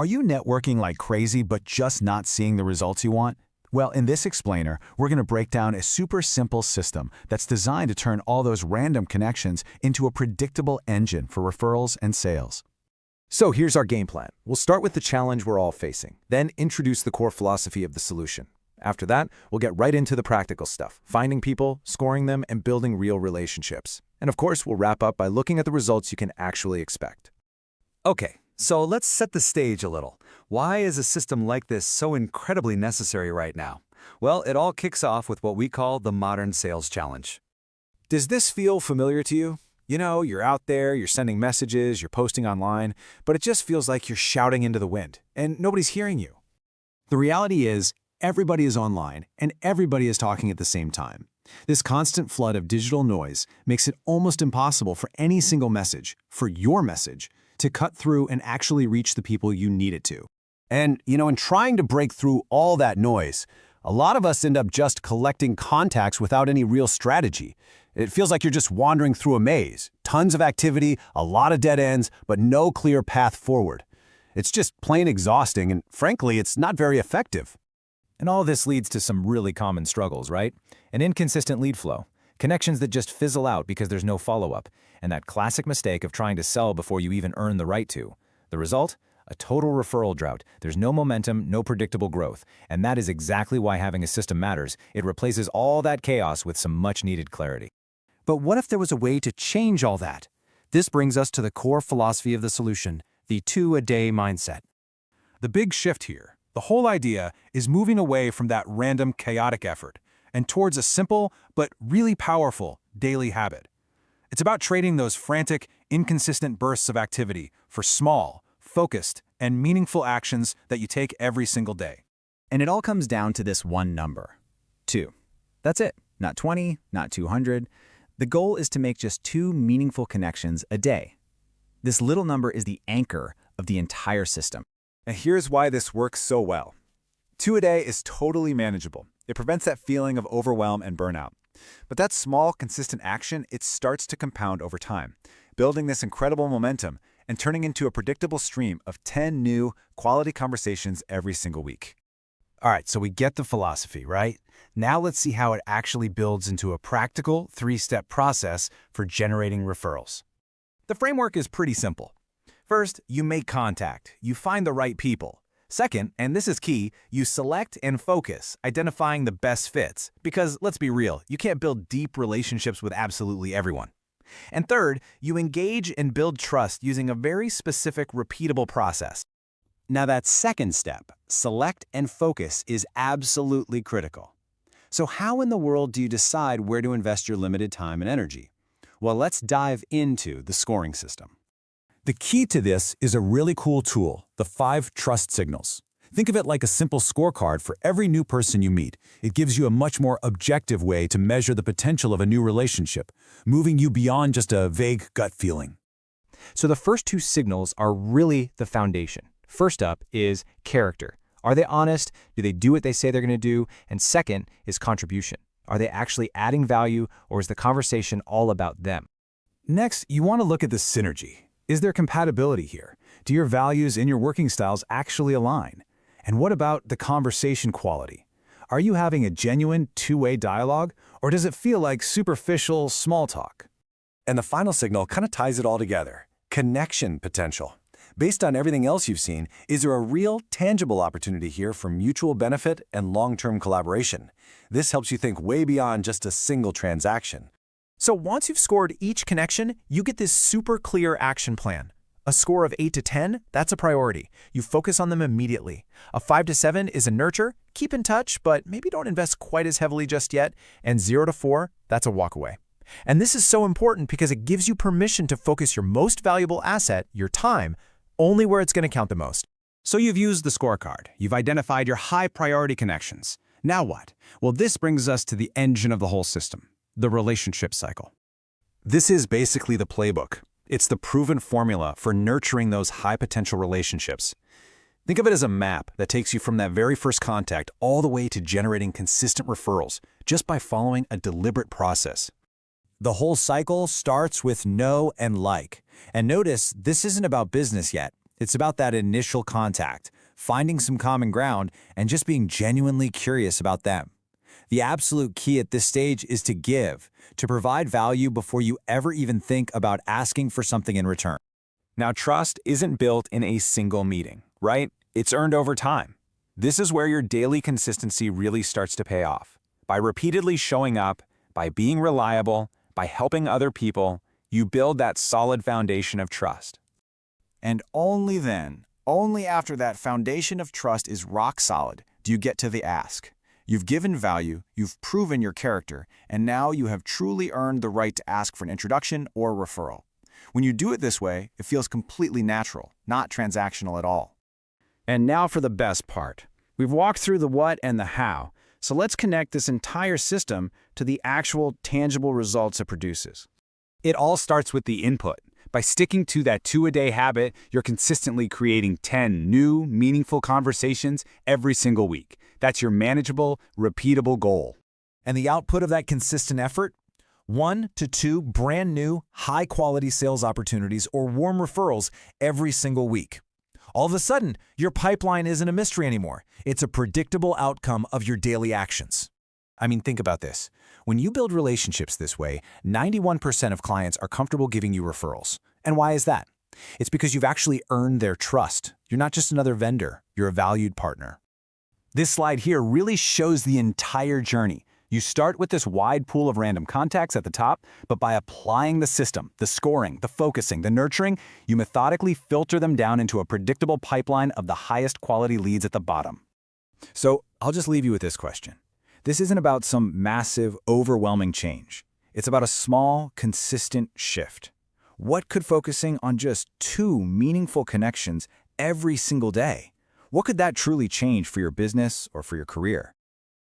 Are you networking like crazy but just not seeing the results you want? Well, in this explainer, we're going to break down a super simple system that's designed to turn all those random connections into a predictable engine for referrals and sales. So here's our game plan. We'll start with the challenge we're all facing, then introduce the core philosophy of the solution. After that, we'll get right into the practical stuff, finding people, scoring them, and building real relationships. And of course, we'll wrap up by looking at the results you can actually expect. Okay, so let's set the stage a little. Why is a system like this so incredibly necessary right now? Well, it all kicks off with what we call the modern sales challenge. Does this feel familiar to you? You know, you're out there, you're sending messages, you're posting online, but it just feels like you're shouting into the wind, and nobody's hearing you. The reality is, everybody is online, and everybody is talking at the same time. This constant flood of digital noise makes it almost impossible for any single message, for your message, to cut through and actually reach the people you need it to. And, in trying to break through all that noise, a lot of us end up just collecting contacts without any real strategy. It feels like you're just wandering through a maze. Tons of activity, a lot of dead ends, but no clear path forward. It's just plain exhausting, and frankly, it's not very effective. And all this leads to some really common struggles, right? An inconsistent lead flow, connections that just fizzle out because there's no follow-up, and that classic mistake of trying to sell before you even earn the right to. The result? A total referral drought. There's no momentum, no predictable growth. And that is exactly why having a system matters. It replaces all that chaos with some much-needed clarity. But what if there was a way to change all that? This brings us to the core philosophy of the solution, the 2-a-day mindset. The big shift here, the whole idea, is moving away from that random, chaotic effort and towards a simple but really powerful daily habit. It's about trading those frantic, inconsistent bursts of activity for small, focused, and meaningful actions that you take every single day. And it all comes down to this one number, 2. That's it. Not 20, not 200. The goal is to make just 2 meaningful connections a day. This little number is the anchor of the entire system. And here's why this works so well. 2 a day is totally manageable. It prevents that feeling of overwhelm and burnout. But that small, consistent action, it starts to compound over time, building this incredible momentum and turning into a predictable stream of 10 new, quality conversations every single week. All right, so we get the philosophy, right? Now let's see how it actually builds into a practical 3-step process for generating referrals. The framework is pretty simple. First, you make contact. You find the right people. Second, and this is key, you select and focus, identifying the best fits. Because, let's be real, you can't build deep relationships with absolutely everyone. And third, you engage and build trust using a very specific, repeatable process. Now that second step, select and focus, is absolutely critical. So how in the world do you decide where to invest your limited time and energy? Well, let's dive into the scoring system. The key to this is a really cool tool, the 5 trust signals. Think of it like a simple scorecard for every new person you meet. It gives you a much more objective way to measure the potential of a new relationship, moving you beyond just a vague gut feeling. So the first 2 signals are really the foundation. First up is character. Are they honest? Do they do what they say they're going to do? And second is contribution. Are they actually adding value, or is the conversation all about them? Next, you want to look at the synergy. Is there compatibility here? Do your values and your working styles actually align? And what about the conversation quality? Are you having a genuine 2-way dialogue, or does it feel like superficial small talk? And the final signal kind of ties it all together. Connection potential. Based on everything else you've seen, is there a real, tangible opportunity here for mutual benefit and long-term collaboration? This helps you think way beyond just a single transaction. So once you've scored each connection, you get this super clear action plan. A score of 8 to 10, that's a priority. You focus on them immediately. A 5 to 7 is a nurture, keep in touch, but maybe don't invest quite as heavily just yet. And 0 to 4, that's a walk away. And this is so important because it gives you permission to focus your most valuable asset, your time, only where it's going to count the most. So you've used the scorecard. You've identified your high-priority connections. Now what? Well, this brings us to the engine of the whole system, the relationship cycle. This is basically the playbook. It's the proven formula for nurturing those high-potential relationships. Think of it as a map that takes you from that very first contact all the way to generating consistent referrals just by following a deliberate process. The whole cycle starts with know and like. And notice, this isn't about business yet. It's about that initial contact, finding some common ground, and just being genuinely curious about them. The absolute key at this stage is to give, to provide value before you ever even think about asking for something in return. Now, trust isn't built in a single meeting, right? It's earned over time. This is where your daily consistency really starts to pay off. By repeatedly showing up, by being reliable, by helping other people, you build that solid foundation of trust. And only then, only after that foundation of trust is rock solid, do you get to the ask. You've given value, you've proven your character, and now you have truly earned the right to ask for an introduction or referral. When you do it this way, it feels completely natural, not transactional at all. And now for the best part. We've walked through the what and the how, so let's connect this entire system to the actual tangible results it produces. It all starts with the input. By sticking to that 2-a-day habit, you're consistently creating 10 new, meaningful conversations every single week. That's your manageable, repeatable goal. And the output of that consistent effort? 1 to 2 brand new, high-quality sales opportunities or warm referrals every single week. All of a sudden, your pipeline isn't a mystery anymore. It's a predictable outcome of your daily actions. I mean, think about this. When you build relationships this way, 91% of clients are comfortable giving you referrals. And why is that? It's because you've actually earned their trust. You're not just another vendor, you're a valued partner. This slide here really shows the entire journey. You start with this wide pool of random contacts at the top, but by applying the system, the scoring, the focusing, the nurturing, you methodically filter them down into a predictable pipeline of the highest quality leads at the bottom. So I'll just leave you with this question. This isn't about some massive, overwhelming change. It's about a small, consistent shift. What could focusing on just 2 meaningful connections every single day? What could that truly change for your business or for your career?